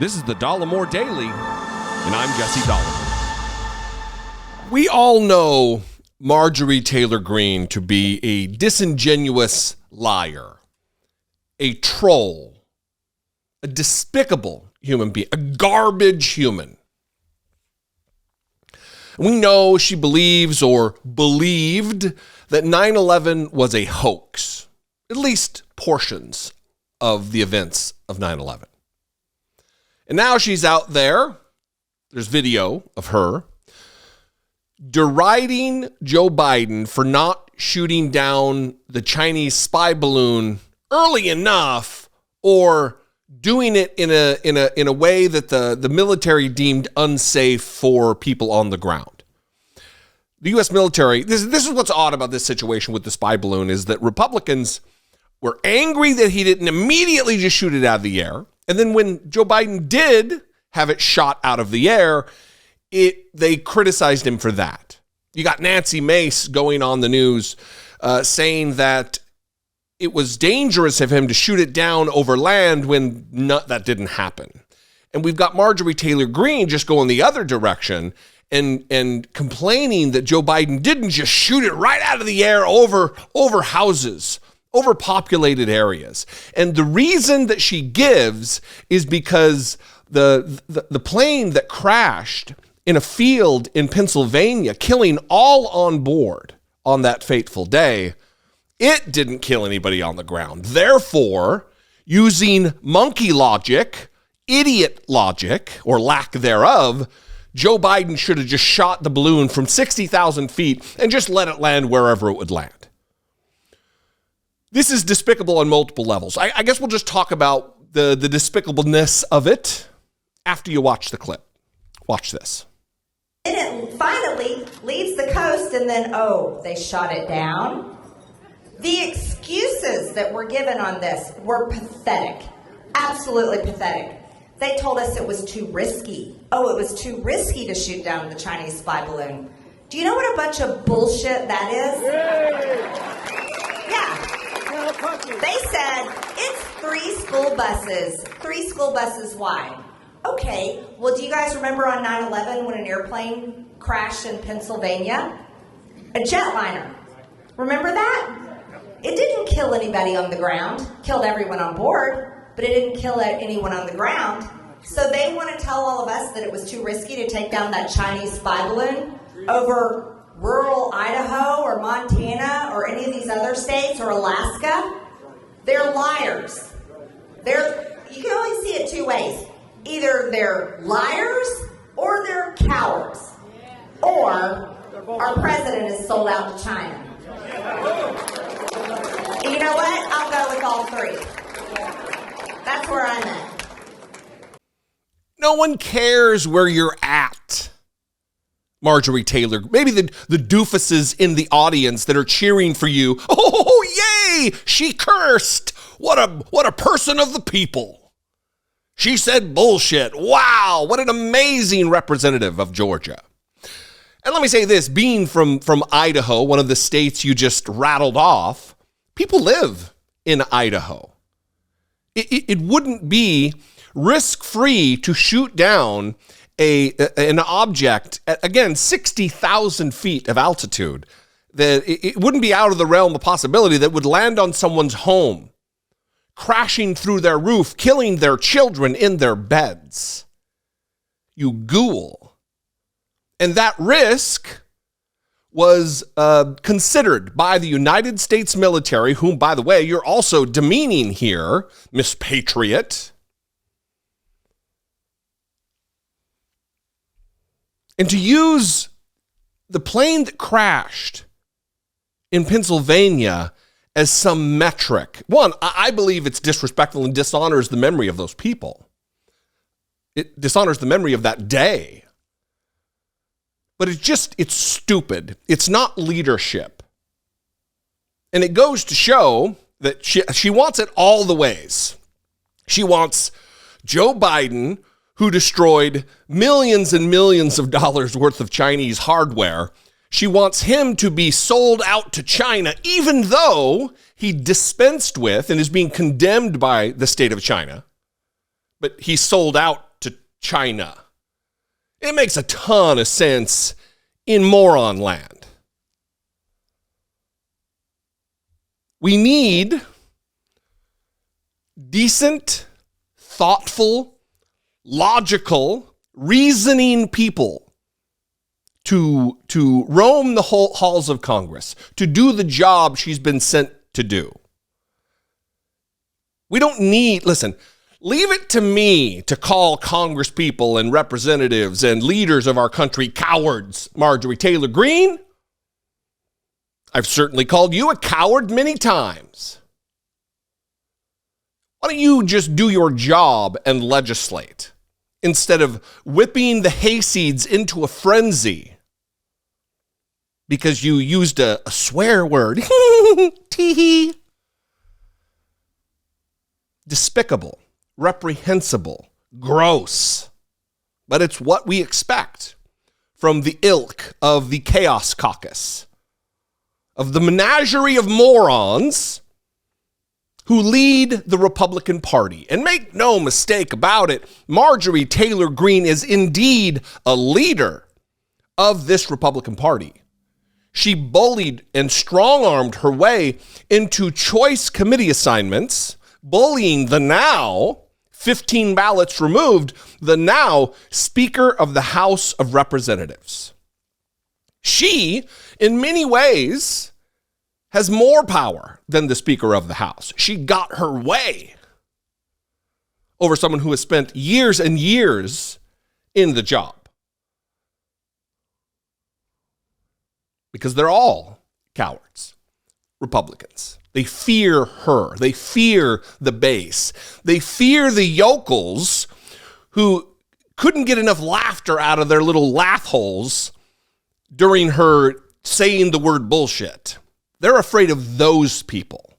This is the Dollemore Daily, and I'm Jesse Dollemore. We all know Marjorie Taylor Greene to be a disingenuous liar, a troll, a despicable human being, a garbage human. We know she believes or believed that 9/11 was a hoax, at least portions of the events of 9/11. And now she's out there, there's video of her, deriding Joe Biden for not shooting down the Chinese spy balloon early enough or doing it in a way that the military deemed unsafe for people on the ground. The U.S. military, this is what's odd about this situation with the spy balloon, is that Republicans were angry that he didn't immediately just shoot it out of the air. And then when Joe Biden did have it shot out of the air, they criticized him for that. You got Nancy Mace going on the news saying that it was dangerous of him to shoot it down over land when that didn't happen. And we've got Marjorie Taylor Greene just going the other direction and complaining that Joe Biden didn't just shoot it right out of the air over houses, overpopulated areas. And the reason that she gives is because the plane that crashed in a field in Pennsylvania, killing all on board on that fateful day, it didn't kill anybody on the ground. Therefore, using monkey logic, idiot logic, or lack thereof, Joe Biden should have just shot the balloon from 60,000 feet and just let it land wherever it would land. This is despicable on multiple levels. I guess we'll just talk about the despicableness of it after you watch the clip. Watch this. And it finally leaves the coast, and then, they shot it down. The excuses that were given on this were pathetic. Absolutely pathetic. They told us it was too risky. It was too risky to shoot down the Chinese spy balloon. Do you know what a bunch of bullshit that is? Yeah. They said it's 3 school buses. 3 school buses wide. Okay, well, do you guys remember on 9/11 when an airplane crashed in Pennsylvania? A jetliner. Remember that? It didn't kill anybody on the ground. Killed everyone on board, but it didn't kill anyone on the ground. So they want to tell all of us that it was too risky to take down that Chinese spy balloon over rural Idaho or Montana or any of these other states or Alaska. They're liars. You can only see it 2 ways. Either they're liars or they're cowards. Or our president is sold out to China. You know what? I'll go with all 3. That's where I'm at. No one cares where you're at, Marjorie Taylor. Maybe the doofuses in the audience that are cheering for you. Oh, yay! She cursed. What a person of the people. She said bullshit. Wow, what an amazing representative of Georgia. And let me say this, being from Idaho, one of the states you just rattled off, people live in Idaho. It wouldn't be risk-free to shoot down an object at, again, 60,000 feet of altitude. That it wouldn't be out of the realm of possibility that would land on someone's home, crashing through their roof, killing their children in their beds. You ghoul. And that risk was considered by the United States military, whom, by the way, you're also demeaning here, Miss Patriot. And to use the plane that crashed in Pennsylvania as some metric. One, I believe it's disrespectful and dishonors the memory of those people. It dishonors the memory of that day. But it's stupid. It's not leadership. And it goes to show that she wants it all the ways. She wants Joe Biden, who destroyed millions and millions of dollars worth of Chinese hardware. She wants him to be sold out to China, even though he dispensed with and is being condemned by the state of China. But he sold out China. It makes a ton of sense in moron land. We need decent, thoughtful, logical, reasoning people to roam the halls of Congress, to do the job she's been sent to do. We don't need, listen, leave it to me to call Congress people and representatives and leaders of our country cowards. Marjorie Taylor Greene, I've certainly called you a coward many times. Why don't you just do your job and legislate instead of whipping the hayseeds into a frenzy because you used a swear word? Tee-hee. Despicable, reprehensible, gross. But it's what we expect from the ilk of the Chaos Caucus, of the menagerie of morons who lead the Republican Party. And make no mistake about it, Marjorie Taylor Greene is indeed a leader of this Republican Party. She bullied and strong-armed her way into choice committee assignments, bullying the now, 15 ballots removed, the now Speaker of the House of Representatives. She, in many ways, has more power than the Speaker of the House. She got her way over someone who has spent years and years in the job. Because they're all cowards, Republicans. They fear her. They fear the base. They fear the yokels who couldn't get enough laughter out of their little laugh holes during her saying the word bullshit. They're afraid of those people,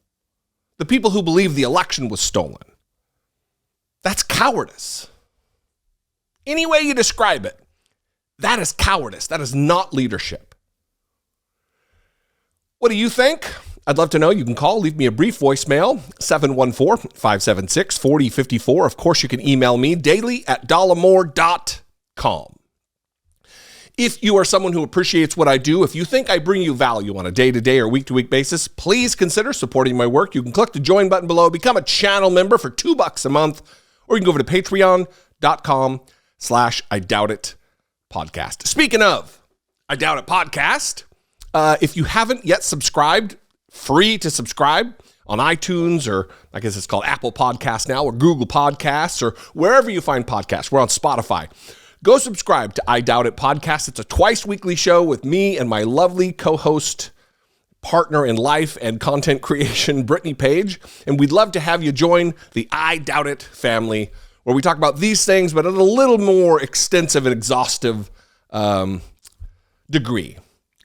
the people who believe the election was stolen. That's cowardice. Any way you describe it, that is cowardice. That is not leadership. What do you think? I'd love to know. You can call, leave me a brief voicemail, 714-576-4054. Of course, you can email me daily@dollemore.com. If you are someone who appreciates what I do, if you think I bring you value on a day-to-day or week-to-week basis, please consider supporting my work. You can click the join button below, become a channel member for $2 a month, or you can go over to patreon.com/IDoubtIt podcast. Speaking of I Doubt It podcast, if you haven't yet subscribed, free to subscribe on iTunes, or I guess it's called Apple Podcasts now, or Google Podcasts, or wherever you find podcasts. We're on Spotify. Go subscribe to I Doubt It podcast. It's a twice-weekly show with me and my lovely co-host, partner in life and content creation, Brittany Page. And we'd love to have you join the I Doubt It family, where we talk about these things, but at a little more extensive and exhaustive degree.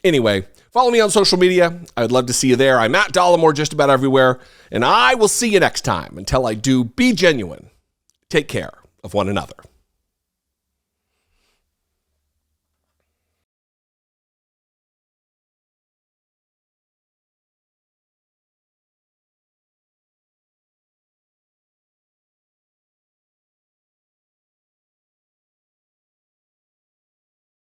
Anyway, follow me on social media. I would love to see you there. I'm at Dollemore just about everywhere. And I will see you next time. Until I do, be genuine. Take care of one another.